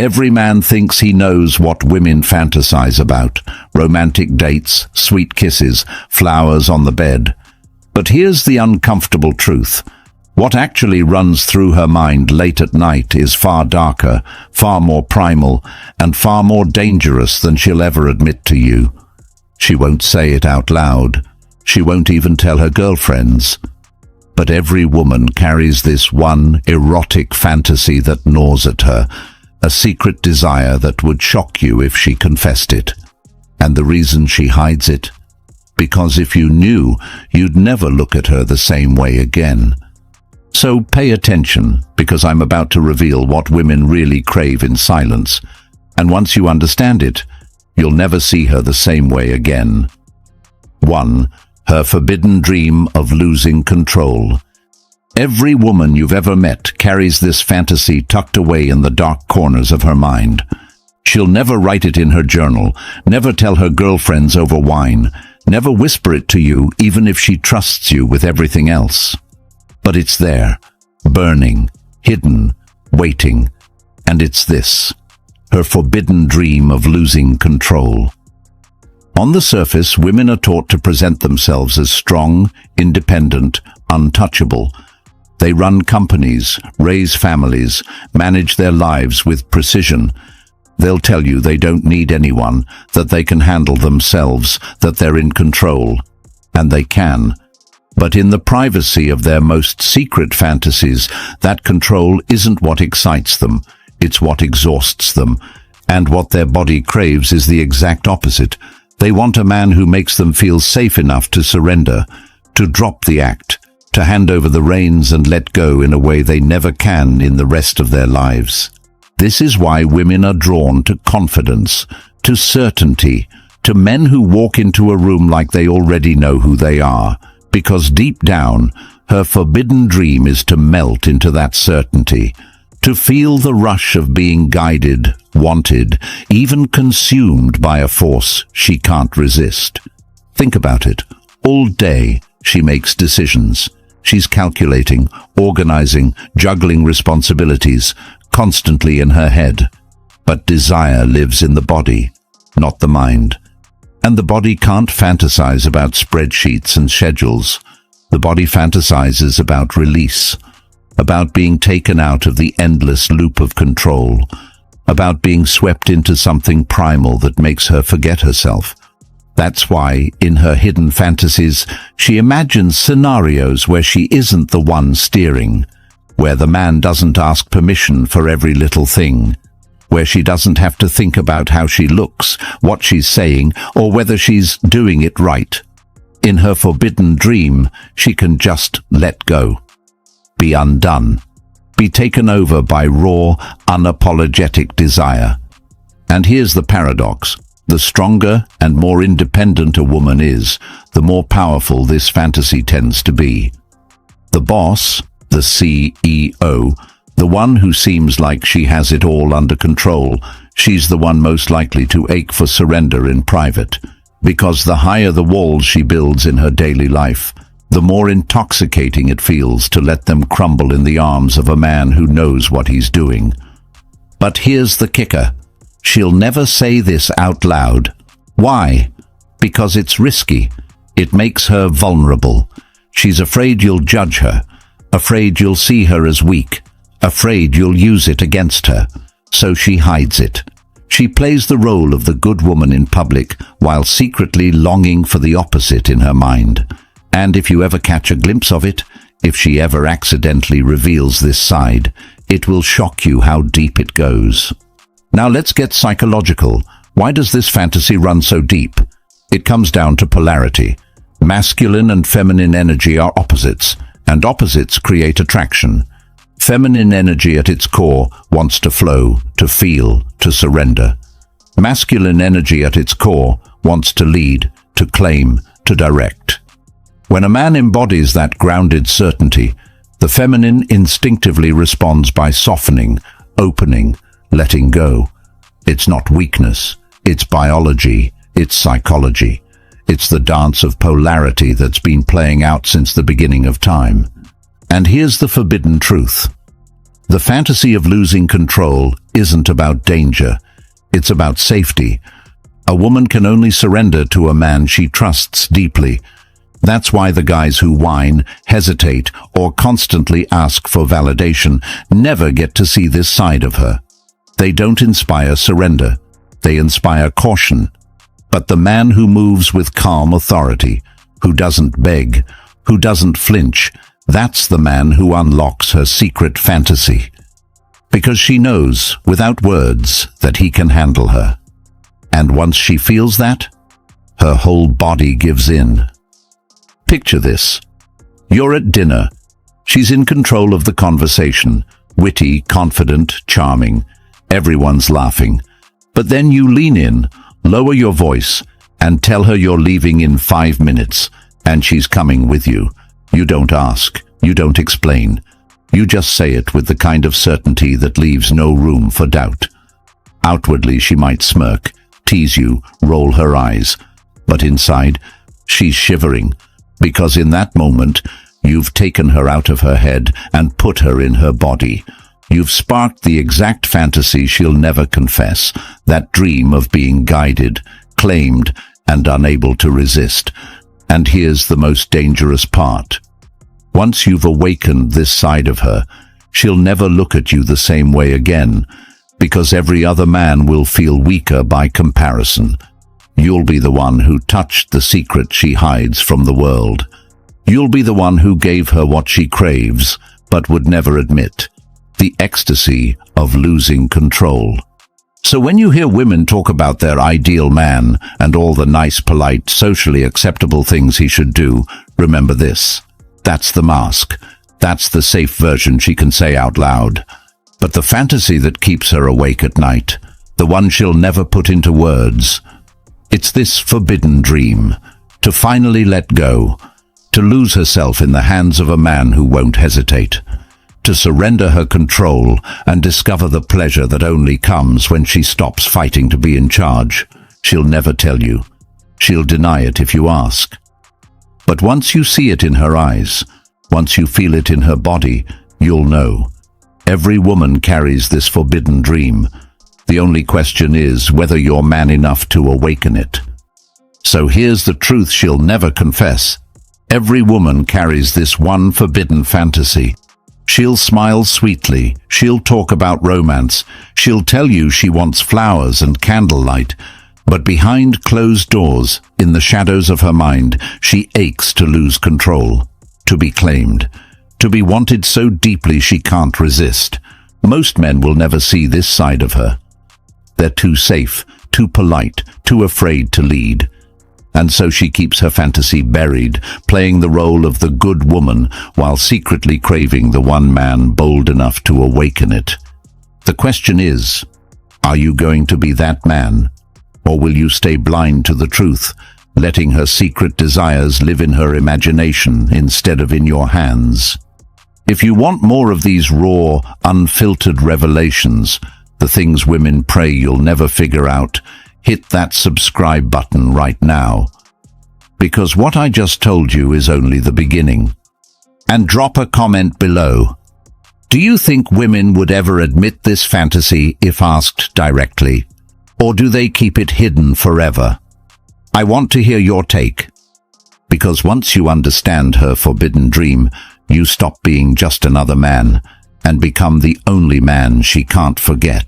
Every man thinks he knows what women fantasize about: romantic dates, sweet kisses, flowers on the bed. But here's the uncomfortable truth. What actually runs through her mind late at night is far darker, far more primal, and far more dangerous than she'll ever admit to you. She won't say it out loud. She won't even tell her girlfriends. But every woman carries this one erotic fantasy that gnaws at her, a secret desire that would shock you if she confessed it. And the reason she hides it? Because if you knew, you'd never look at her the same way again. So pay attention, because I'm about to reveal what women really crave in silence. And once you understand it, you'll never see her the same way again. 1. Her forbidden dream of losing control. Every woman you've ever met carries this fantasy tucked away in the dark corners of her mind. She'll never write it in her journal, never tell her girlfriends over wine, never whisper it to you even if she trusts you with everything else. But it's there, burning, hidden, waiting, and it's this: her forbidden dream of losing control. On the surface, women are taught to present themselves as strong, independent, untouchable. They run companies, raise families, manage their lives with precision. They'll tell you they don't need anyone, that they can handle themselves, that they're in control. And they can. But in the privacy of their most secret fantasies, that control isn't what excites them, it's what exhausts them. And what their body craves is the exact opposite. They want a man who makes them feel safe enough to surrender, to drop the act, to hand over the reins and let go in a way they never can in the rest of their lives. This is why women are drawn to confidence, to certainty, to men who walk into a room like they already know who they are, because deep down, her forbidden dream is to melt into that certainty, to feel the rush of being guided, wanted, even consumed by a force she can't resist. Think about it. All day, she makes decisions. She's calculating, organizing, juggling responsibilities, constantly in her head. But desire lives in the body, not the mind. And the body can't fantasize about spreadsheets and schedules. The body fantasizes about release, about being taken out of the endless loop of control, about being swept into something primal that makes her forget herself. That's why, in her hidden fantasies, she imagines scenarios where she isn't the one steering, where the man doesn't ask permission for every little thing, where she doesn't have to think about how she looks, what she's saying, or whether she's doing it right. In her forbidden dream, she can just let go, be undone, be taken over by raw, unapologetic desire. And here's the paradox. The stronger and more independent a woman is, the more powerful this fantasy tends to be. The boss, the CEO, the one who seems like she has it all under control, she's the one most likely to ache for surrender in private. Because the higher the walls she builds in her daily life, the more intoxicating it feels to let them crumble in the arms of a man who knows what he's doing. But here's the kicker. She'll never say this out loud. Why? Because it's risky. It makes her vulnerable. She's afraid you'll judge her, afraid you'll see her as weak, afraid you'll use it against her. So she hides it. She plays the role of the good woman in public while secretly longing for the opposite in her mind. And if you ever catch a glimpse of it, if she ever accidentally reveals this side, it will shock you how deep it goes. Now let's get psychological. Why does this fantasy run so deep? It comes down to polarity. Masculine and feminine energy are opposites, and opposites create attraction. Feminine energy at its core wants to flow, to feel, to surrender. Masculine energy at its core wants to lead, to claim, to direct. When a man embodies that grounded certainty, the feminine instinctively responds by softening, opening, letting go. It's not weakness, it's biology, it's psychology. It's the dance of polarity that's been playing out since the beginning of time. And here's the forbidden truth. The fantasy of losing control isn't about danger. It's about safety. A woman can only surrender to a man she trusts deeply. That's why the guys who whine, hesitate, or constantly ask for validation never get to see this side of her. They don't inspire surrender. They inspire caution. But the man who moves with calm authority, who doesn't beg, who doesn't flinch, that's the man who unlocks her secret fantasy. Because she knows, without words, that he can handle her. And once she feels that, her whole body gives in. Picture this. You're at dinner. She's in control of the conversation, witty, confident, charming. Everyone's laughing. But then you lean in, lower your voice, and tell her you're leaving in 5 minutes, and she's coming with you. You don't ask. You don't explain. You just say it with the kind of certainty that leaves no room for doubt. Outwardly, she might smirk, tease you, roll her eyes. But inside, she's shivering, because in that moment, you've taken her out of her head and put her in her body. You've sparked the exact fantasy she'll never confess, that dream of being guided, claimed, and unable to resist. And here's the most dangerous part. Once you've awakened this side of her, she'll never look at you the same way again, because every other man will feel weaker by comparison. You'll be the one who touched the secret she hides from the world. You'll be the one who gave her what she craves, but would never admit. The ecstasy of losing control. So when you hear women talk about their ideal man and all the nice, polite, socially acceptable things he should do, remember this. That's the mask. That's the safe version she can say out loud. But the fantasy that keeps her awake at night, the one she'll never put into words, it's this forbidden dream, to finally let go, to lose herself in the hands of a man who won't hesitate, to surrender her control and discover the pleasure that only comes when she stops fighting to be in charge. She'll never tell you. She'll deny it if you ask. But once you see it in her eyes, once you feel it in her body, you'll know. Every woman carries this forbidden dream. The only question is whether you're man enough to awaken it. So here's the truth she'll never confess. Every woman carries this one forbidden fantasy. She'll smile sweetly, she'll talk about romance, she'll tell you she wants flowers and candlelight, but behind closed doors, in the shadows of her mind, she aches to lose control, to be claimed, to be wanted so deeply she can't resist. Most men will never see this side of her. They're too safe, too polite, too afraid to lead. And so she keeps her fantasy buried, playing the role of the good woman while secretly craving the one man bold enough to awaken it. The question is, are you going to be that man? Or will you stay blind to the truth, letting her secret desires live in her imagination instead of in your hands? If you want more of these raw, unfiltered revelations, the things women pray you'll never figure out, hit that subscribe button right now. Because what I just told you is only the beginning. And drop a comment below. Do you think women would ever admit this fantasy if asked directly? Or do they keep it hidden forever? I want to hear your take. Because once you understand her forbidden dream, you stop being just another man and become the only man she can't forget.